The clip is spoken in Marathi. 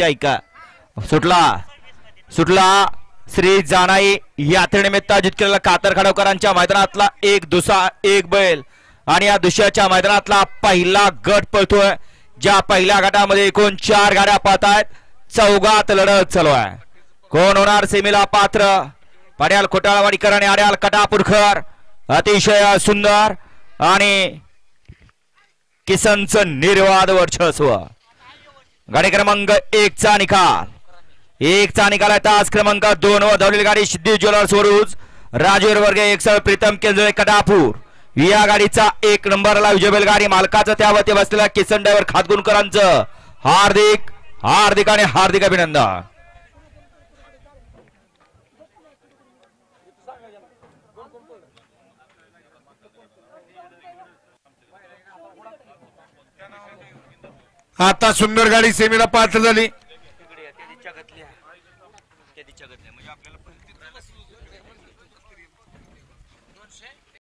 विनंती ऐका. सुटला सुटला श्री जानाई यात्रेनिमित्त आयोजित केलेला कातर खडवकरांच्या मैदानातला एक दुसरा एक बैल आणि या दुसऱ्याच्या मैदानातला पहिला गट पळतोय. ज्या पहिल्या गटामध्ये एकूण 4 गाड्या पाहत आहेत. चौघात लढत चालू आहे. कोण होणार सेमीला पात्र? पड्याल खोटाळवाडीकर आणि आड्याल कटापूरकर. अतिशय सुंदर आणि किसनचं निर्वाद वर्चस्व. गाडी क्रमांक 1 चा निकाल. 1 चा निकाल आहे. तास क्रमांक 2 वर धावलेली गाडी सिद्धी ज्वेलर्स वरुज राजवीर वर्ग 1 प्रीतम केंद्रे कटापूर. या गाडीचा 1 नंबरला विजय गाडी मालकाचं त्यावरती बसलेला किसन ड्रायव्हर खातगुणकरांचं हार्दिक हार्दिक आणि हार्दिक अभिनंदन. आता सुंदर गाडी सेमीला पात्र झाली.